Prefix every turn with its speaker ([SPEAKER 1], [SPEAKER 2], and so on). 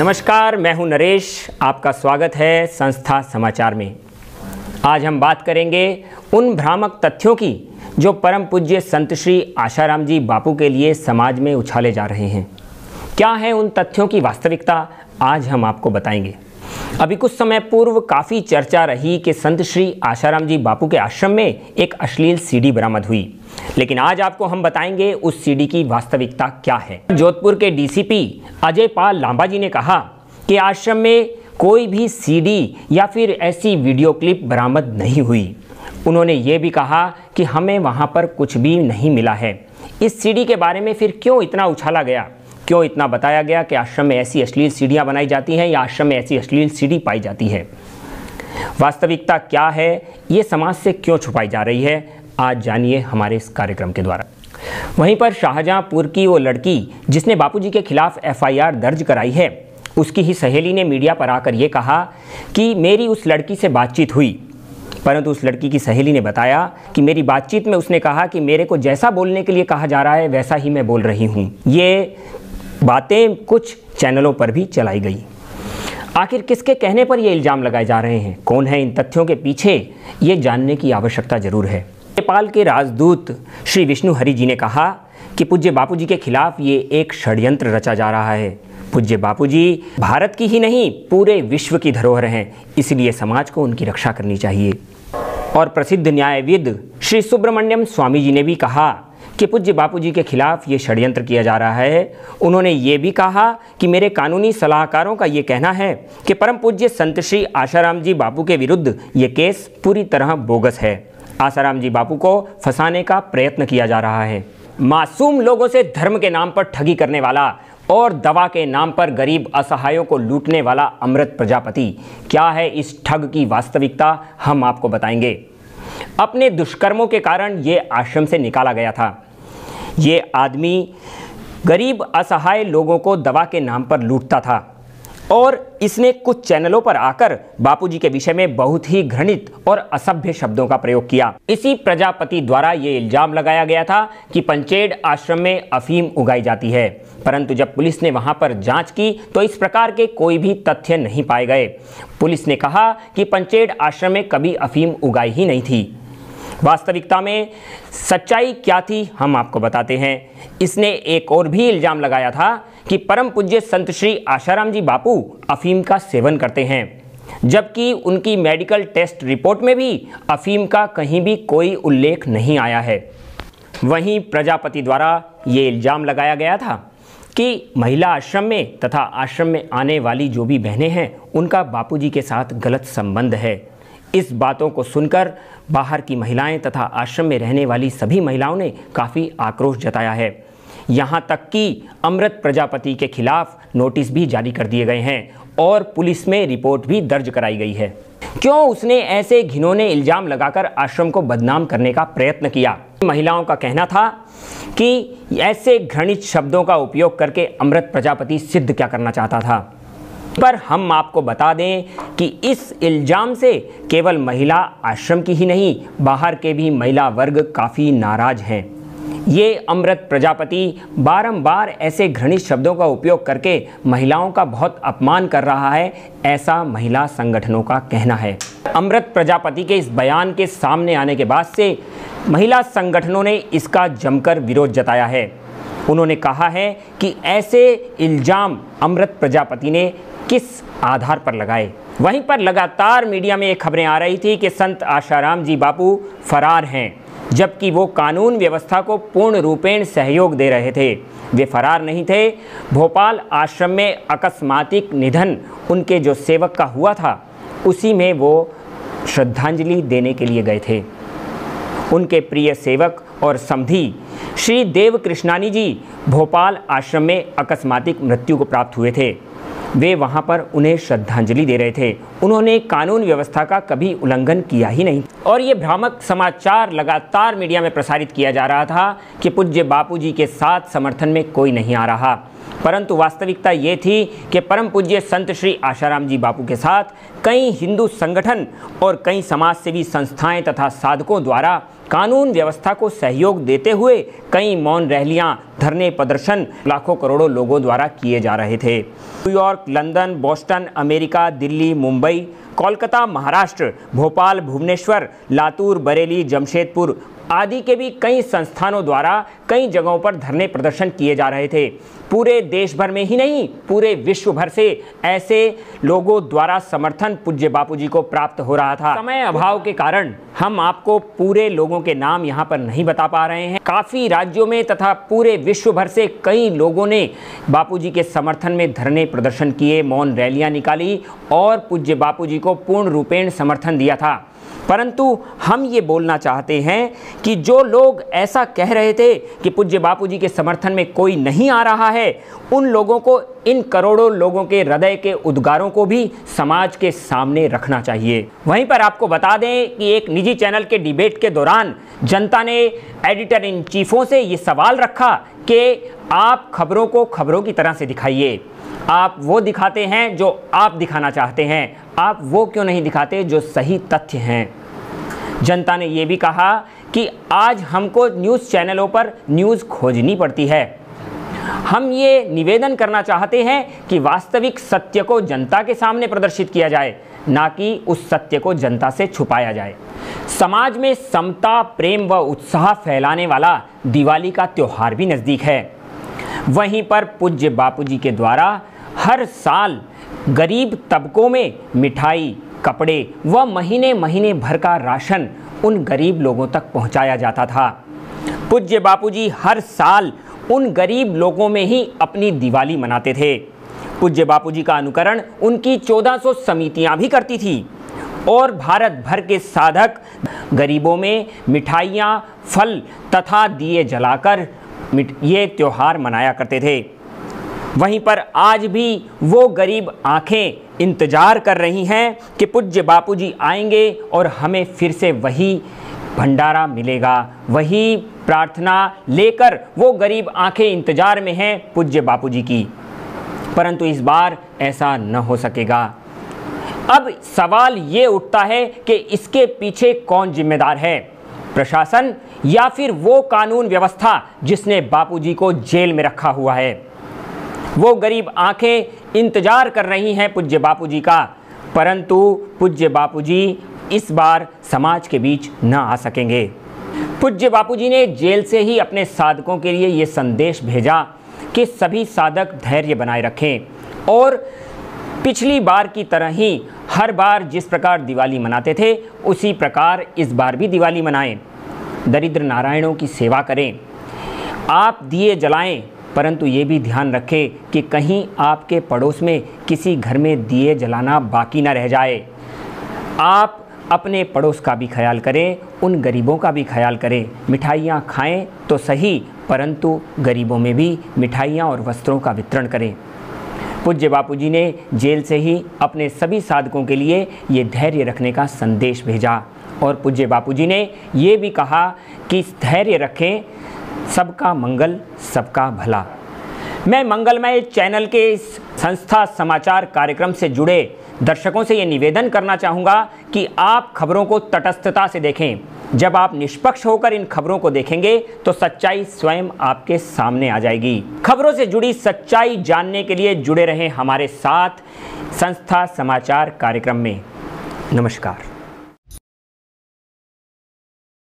[SPEAKER 1] नमस्कार, मैं हूं नरेश। आपका स्वागत है संस्था समाचार में। आज हम बात करेंगे उन भ्रामक तथ्यों की जो परम पूज्य संत श्री आशाराम जी बापू के लिए समाज में उछाले जा रहे हैं। क्या है उन तथ्यों की वास्तविकता, आज हम आपको बताएंगे। अभी कुछ समय पूर्व काफ़ी चर्चा रही कि संत श्री आशाराम जी बापू के आश्रम में एक अश्लील सीडी बरामद हुई, लेकिन आज आपको हम बताएंगे उस सीडी की वास्तविकता क्या है। जोधपुर के डीसीपी अजय पाल लांबा जी ने कहा कि आश्रम में कोई भी सीडी या फिर ऐसी वीडियो क्लिप बरामद नहीं हुई। उन्होंने ये भी कहा कि हमें वहाँ पर कुछ भी नहीं मिला है। इस सीडी के बारे में फिर क्यों इतना उछाला गया, क्यों इतना बताया गया कि आश्रम में ऐसी अश्लील सीडियाँ बनाई जाती हैं या आश्रम में ऐसी अश्लील सीडी पाई जाती है। वास्तविकता क्या है, ये समाज से क्यों छुपाई जा रही है, आज जानिए हमारे इस कार्यक्रम के द्वारा। वहीं पर शाहजहांपुर की वो लड़की जिसने बापूजी के खिलाफ एफआईआर दर्ज कराई है, उसकी ही सहेली ने मीडिया पर आकर ये कहा कि मेरी उस लड़की से बातचीत हुई, परंतु उस लड़की की सहेली ने बताया कि मेरी बातचीत में उसने कहा कि मेरे को जैसा बोलने के लिए कहा जा रहा है वैसा ही मैं बोल रही हूँ। ये बातें कुछ चैनलों पर भी चलाई गई। आखिर किसके कहने पर ये इल्ज़ाम लगाए जा रहे हैं, कौन है इन तथ्यों के पीछे, ये जानने की आवश्यकता जरूर है। नेपाल के राजदूत श्री विष्णु हरि जी ने कहा कि पूज्य बापूजी के खिलाफ ये एक षड्यंत्र रचा जा रहा है। पूज्य बापूजी भारत की ही नहीं पूरे विश्व की धरोहर हैं, इसलिए समाज को उनकी रक्षा करनी चाहिए। और प्रसिद्ध न्यायविद श्री सुब्रमण्यम स्वामी जी ने भी कहा कि पूज्य बापूजी के खिलाफ ये षड्यंत्र किया जा रहा है। उन्होंने ये भी कहा कि मेरे कानूनी सलाहकारों का ये कहना है कि परम पूज्य संत श्री आशाराम जी बापू के विरुद्ध ये केस पूरी तरह बोगस है। आशाराम जी बापू को फंसाने का प्रयत्न किया जा रहा है। मासूम लोगों से धर्म के नाम पर ठगी करने वाला और दवा के नाम पर गरीब असहायों को लूटने वाला अमृत प्रजापति, क्या है इस ठग की वास्तविकता, हम आपको बताएंगे। अपने दुष्कर्मों के कारण ये आश्रम से निकाला गया था। ये आदमी गरीब असहाय लोगों को दवा के नाम पर लूटता था और इसने कुछ चैनलों पर आकर बापूजी के विषय में बहुत ही घृणित और असभ्य शब्दों का प्रयोग किया। इसी प्रजापति द्वारा ये इल्जाम लगाया गया था कि पंचेड़ आश्रम में अफीम उगाई जाती है, परंतु जब पुलिस ने वहां पर जांच की तो इस प्रकार के कोई भी तथ्य नहीं पाए गए। पुलिस ने कहा कि पंचेड़ आश्रम में कभी अफीम उगाई ही नहीं थी। वास्तविकता में सच्चाई क्या थी, हम आपको बताते हैं। इसने एक और भी इल्जाम लगाया था कि परम पूज्य संत श्री आशाराम जी बापू अफीम का सेवन करते हैं, जबकि उनकी मेडिकल टेस्ट रिपोर्ट में भी अफीम का कहीं भी कोई उल्लेख नहीं आया है। वहीं प्रजापति द्वारा ये इल्जाम लगाया गया था कि महिला आश्रम में तथा आश्रम में आने वाली जो भी बहनें हैं उनका बापूजी के साथ गलत संबंध है। इस बातों को सुनकर बाहर की महिलाएं तथा आश्रम में रहने वाली सभी महिलाओं ने काफ़ी आक्रोश जताया है। यहाँ तक कि अमृत प्रजापति के खिलाफ नोटिस भी जारी कर दिए गए हैं और पुलिस में रिपोर्ट भी दर्ज कराई गई है। क्यों उसने ऐसे घिनौने इल्जाम लगाकर आश्रम को बदनाम करने का प्रयत्न किया? महिलाओं का कहना था कि ऐसे घृणित शब्दों का उपयोग करके अमृत प्रजापति सिद्ध क्या करना चाहता था। पर हम आपको बता दें कि इस इल्जाम से केवल महिला आश्रम की ही नहीं, बाहर के भी महिला वर्ग काफ़ी नाराज हैं। ये अमृत प्रजापति बारंबार ऐसे घृणित शब्दों का उपयोग करके महिलाओं का बहुत अपमान कर रहा है, ऐसा महिला संगठनों का कहना है। अमृत प्रजापति के इस बयान के सामने आने के बाद से महिला संगठनों ने इसका जमकर विरोध जताया है। उन्होंने कहा है कि ऐसे इल्जाम अमृत प्रजापति ने किस आधार पर लगाए। वहीं पर लगातार मीडिया में ये खबरें आ रही थी कि संत आशाराम जी बापू फरार हैं, जबकि वो कानून व्यवस्था को पूर्ण रूपेण सहयोग दे रहे थे। वे फरार नहीं थे। भोपाल आश्रम में अकस्मातिक निधन उनके जो सेवक का हुआ था, उसी में वो श्रद्धांजलि देने के लिए गए थे। उनके प्रिय सेवक और समधी श्री देव कृष्णानी जी भोपाल आश्रम में अकस्मातिक मृत्यु को प्राप्त हुए थे। वे वहां पर उन्हें श्रद्धांजलि दे रहे थे। उन्होंने कानून व्यवस्था का कभी उल्लंघन किया ही नहीं। और ये भ्रामक समाचार लगातार मीडिया में प्रसारित किया जा रहा था कि पूज्य बापूजी के साथ समर्थन में कोई नहीं आ रहा। परंतु वास्तविकता ये थी कि परम पूज्य संत श्री आशाराम जी बापू के साथ कई हिंदू संगठन और कई समाजसेवी संस्थाएं तथा साधकों द्वारा कानून व्यवस्था को सहयोग देते हुए कई मौन रैलियां, धरने, प्रदर्शन लाखों करोड़ों लोगों द्वारा किए जा रहे थे। New York, London, Boston, America, Delhi, Mumbai, Kolkata, Maharashtra, Bhopal, Bhubaneswar, Latur, Bareilly, Jamshedpur आदि के भी कई संस्थानों द्वारा कई जगहों पर धरने प्रदर्शन किए जा रहे थे। पूरे देश भर में ही नहीं, पूरे विश्व भर से ऐसे लोगों द्वारा समर्थन पूज्य बापू जी को प्राप्त हो रहा था। समय अभाव के कारण हम आपको पूरे लोगों के नाम यहाँ पर नहीं बता पा रहे हैं। काफ़ी राज्यों में तथा पूरे विश्व भर से कई लोगों ने बापू जी के समर्थन में धरने प्रदर्शन किए, मौन रैलियाँ निकाली और पूज्य बापू जी को पूर्ण रूपेण समर्थन दिया था। परंतु हम ये बोलना चाहते हैं कि जो लोग ऐसा कह रहे थे कि पूज्य बापू जी के समर्थन में कोई नहीं आ रहा है, उन लोगों को, इन करोड़ों लोगों के हृदय के उद्गारों को भी समाज के सामने रखना चाहिए। वहीं पर आपको बता दें कि एक निजी चैनल के डिबेट के दौरान जनता ने एडिटर इन चीफों से ये सवाल रखा कि आप खबरों को खबरों की तरह से दिखाइए। आप वो दिखाते हैं जो आप दिखाना चाहते हैं, आप वो क्यों नहीं दिखाते जो सही तथ्य हैं। जनता ने ये भी कहा कि आज हमको न्यूज़ चैनलों पर न्यूज़ खोजनी पड़ती है। हम ये निवेदन करना चाहते हैं कि वास्तविक सत्य को जनता के सामने प्रदर्शित किया जाए, ना कि उस सत्य को जनता से छुपाया जाए। समाज में समता, प्रेम व उत्साह फैलाने वाला दिवाली का त्यौहार भी नज़दीक है। वहीं पर पूज्य बापू जी के द्वारा हर साल गरीब तबकों में मिठाई, कपड़े व महीने महीने भर का राशन उन गरीब लोगों तक पहुंचाया जाता था। पूज्य बापू जी हर साल उन गरीब लोगों में ही अपनी दिवाली मनाते थे। पूज्य बापू जी का अनुकरण उनकी 1400 समितियां भी करती थी और भारत भर के साधक गरीबों में मिठाइयाँ, फल तथा दिए जलाकर ये त्यौहार मनाया करते थे। वहीं पर आज भी वो गरीब आंखें इंतजार कर रही हैं कि पूज्य बापू जी आएंगे और हमें फिर से वही भंडारा मिलेगा। वही प्रार्थना लेकर वो गरीब आंखें इंतजार में हैं पूज्य बापू जी की। परंतु इस बार ऐसा न हो सकेगा। अब सवाल ये उठता है कि इसके पीछे कौन जिम्मेदार है, प्रशासन या फिर वो कानून व्यवस्था जिसने बापू जी को जेल में रखा हुआ है। वो गरीब आंखें इंतजार कर रही हैं पूज्य बापू जी का, परंतु पूज्य बापू जी इस बार समाज के बीच न आ सकेंगे। पूज्य बापू जी ने जेल से ही अपने साधकों के लिए ये संदेश भेजा कि सभी साधक धैर्य बनाए रखें और पिछली बार की तरह ही हर बार जिस प्रकार दिवाली मनाते थे उसी प्रकार इस बार भी दिवाली मनाएं। दरिद्र नारायणों की सेवा करें, आप दिए जलाएं, परंतु ये भी ध्यान रखें कि कहीं आपके पड़ोस में किसी घर में दिए जलाना बाकी ना रह जाए। आप अपने पड़ोस का भी ख्याल करें, उन गरीबों का भी ख्याल करें। मिठाइयाँ खाएं तो सही, परंतु गरीबों में भी मिठाइयाँ और वस्त्रों का वितरण करें। पूज्य बापू जी ने जेल से ही अपने सभी साधकों के लिए ये धैर्य रखने का संदेश भेजा और पूज्य बापू जी ने ये भी कहा कि धैर्य रखें, सबका मंगल सबका भला। मैं मंगलमय चैनल के इस संस्था समाचार कार्यक्रम से जुड़े दर्शकों से ये निवेदन करना चाहूँगा कि आप खबरों को तटस्थता से देखें। जब आप निष्पक्ष होकर इन खबरों को देखेंगे तो सच्चाई स्वयं आपके सामने आ जाएगी। खबरों से जुड़ी सच्चाई जानने के लिए जुड़े रहें हमारे साथ संस्था समाचार कार्यक्रम में। नमस्कार।